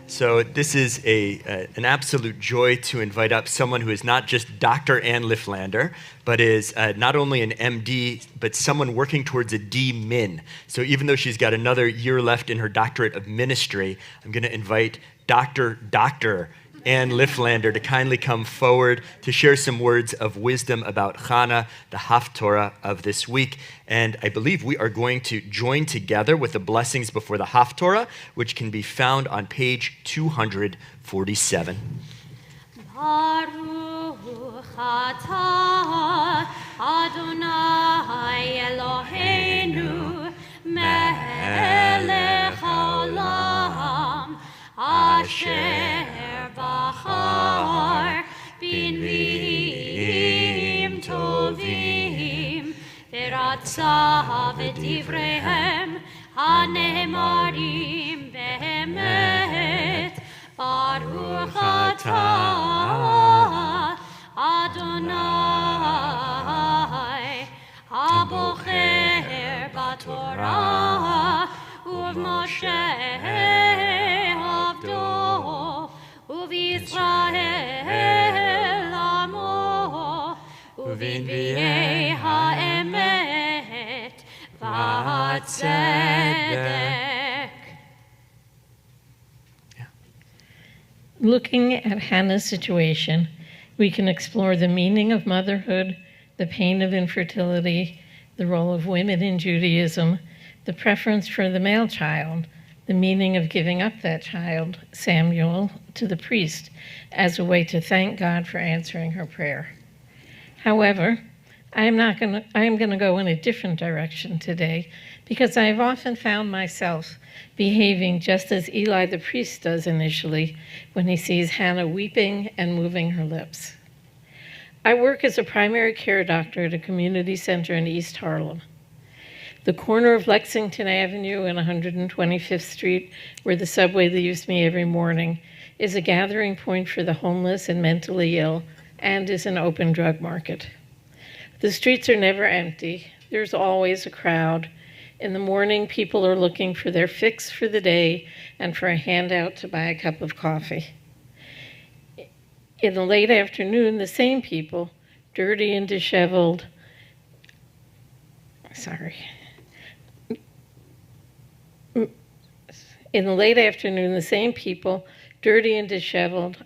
So this is an absolute joy to invite up someone who is not just Dr. Ann Lifflander, but is not only an MD, but someone working towards a D-Min. So even though she's got another year left in her doctorate of ministry, I'm going to invite Dr. Ann Lifflander to kindly come forward to share some words of wisdom about Chana, the Haftorah of this week. And I believe we are going to join together with the blessings before the Haftorah, which can be found on page 247. Baruch atah Adonai Eloheinu melech haolam asher bachar b'nviim tovim v'ratza v'divreihem hanemarim be'emet Baruch atah Adonai habocher b'Torah u'v'Moshe avdo u'v'Yisrael amo u'v'nvi'ei ha'emet v'atzedek. Looking at Hannah's situation, we can explore the meaning of motherhood, the pain of infertility, the role of women in Judaism, the preference for the male child, the meaning of giving up that child, Samuel, to the priest as a way to thank God for answering her prayer. However, I am going to go in a different direction today because I have often found myself behaving just as Eli the priest does initially when he sees Hannah weeping and moving her lips. I work as a primary care doctor at a community center in East Harlem. The corner of Lexington Avenue and 125th Street, where the subway leaves me every morning, is a gathering point for the homeless and mentally ill and is an open drug market. The streets are never empty. There's always a crowd. In the morning, people are looking for their fix for the day and for a handout to buy a cup of coffee. In the late afternoon, the same people, dirty and disheveled,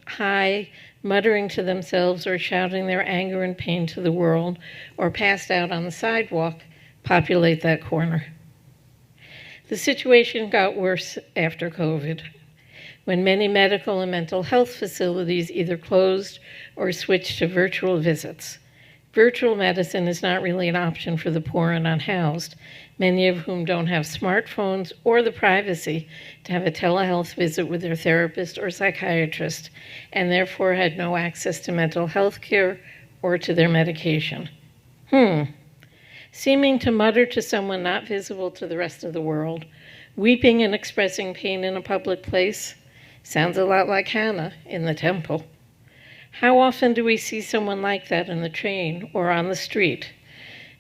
high, muttering to themselves or shouting their anger and pain to the world, or passed out on the sidewalk, populate that corner. The situation got worse after COVID, when many medical and mental health facilities either closed or switched to virtual visits. Virtual medicine is not really an option for the poor and unhoused, many of whom don't have smartphones or the privacy to have a telehealth visit with their therapist or psychiatrist, and therefore had no access to mental health care or to their medication. Seeming to mutter to someone not visible to the rest of the world, weeping and expressing pain in a public place, sounds a lot like Hannah in the temple. How often do we see someone like that in the train or on the street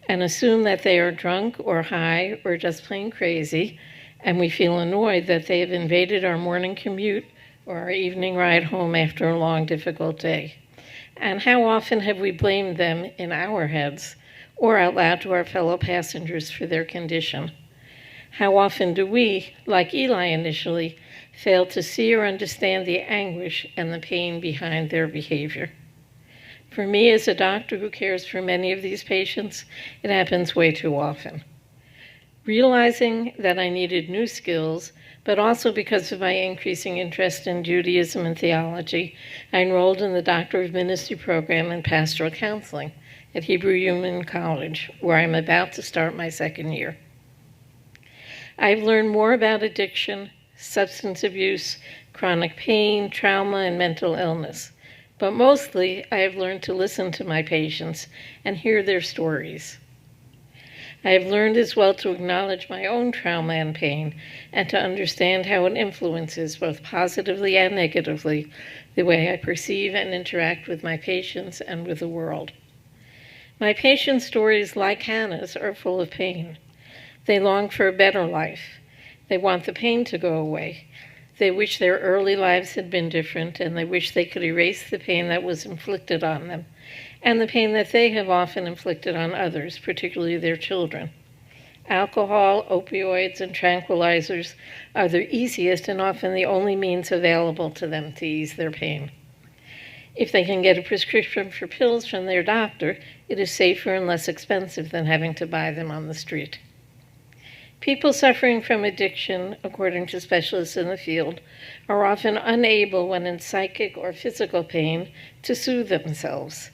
and assume that they are drunk or high or just plain crazy, and we feel annoyed that they have invaded our morning commute or our evening ride home after a long, difficult day? And how often have we blamed them in our heads or out loud to our fellow passengers for their condition? How often do we, like Eli initially, fail to see or understand the anguish and the pain behind their behavior? For me, as a doctor who cares for many of these patients, it happens way too often. Realizing that I needed new skills, but also because of my increasing interest in Judaism and theology, I enrolled in the Doctor of Ministry program in Pastoral Counseling at Hebrew Union College, where I'm about to start my second year. I've learned more about addiction, substance abuse, chronic pain, trauma, and mental illness. But mostly, I have learned to listen to my patients and hear their stories. I have learned as well to acknowledge my own trauma and pain and to understand how it influences, both positively and negatively, the way I perceive and interact with my patients and with the world. My patients' stories, like Hannah's, are full of pain. They long for a better life. They want the pain to go away. They wish their early lives had been different, and they wish they could erase the pain that was inflicted on them, and the pain that they have often inflicted on others, particularly their children. Alcohol, opioids, and tranquilizers are the easiest and often the only means available to them to ease their pain. If they can get a prescription for pills from their doctor, it is safer and less expensive than having to buy them on the street. People suffering from addiction, according to specialists in the field, are often unable, when in psychic or physical pain, to soothe themselves.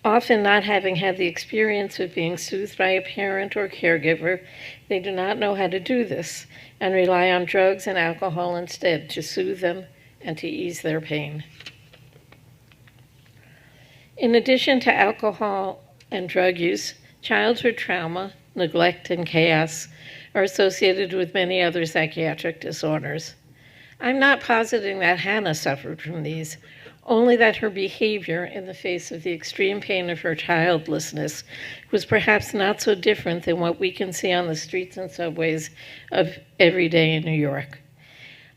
Often not having had the experience of being soothed by a parent or caregiver, they do not know how to do this and rely on drugs and alcohol instead to soothe them and to ease their pain. In addition to alcohol and drug use, childhood trauma, neglect, and chaos are associated with many other psychiatric disorders. I'm not positing that Hannah suffered from these, only that her behavior in the face of the extreme pain of her childlessness was perhaps not so different than what we can see on the streets and subways of every day in New York.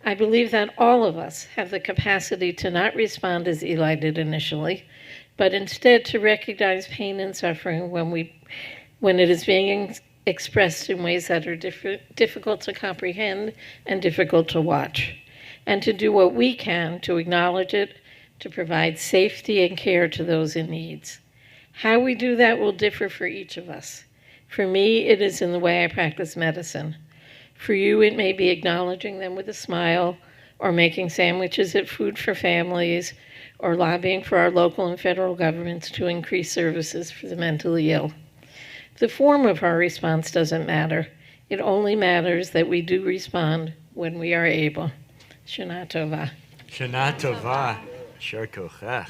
I believe that all of us have the capacity to not respond as Eli did initially, but instead to recognize pain and suffering when it is being expressed in ways that are difficult to comprehend and difficult to watch, and to do what we can to acknowledge it, to provide safety and care to those in need. How we do that will differ for each of us. For me, it is in the way I practice medicine. For you, it may be acknowledging them with a smile, or making sandwiches at Food for Families, or lobbying for our local and federal governments to increase services for the mentally ill. The form of our response doesn't matter. It only matters that we do respond when we are able. Shana Tova. Shana Tova. Shar kochach.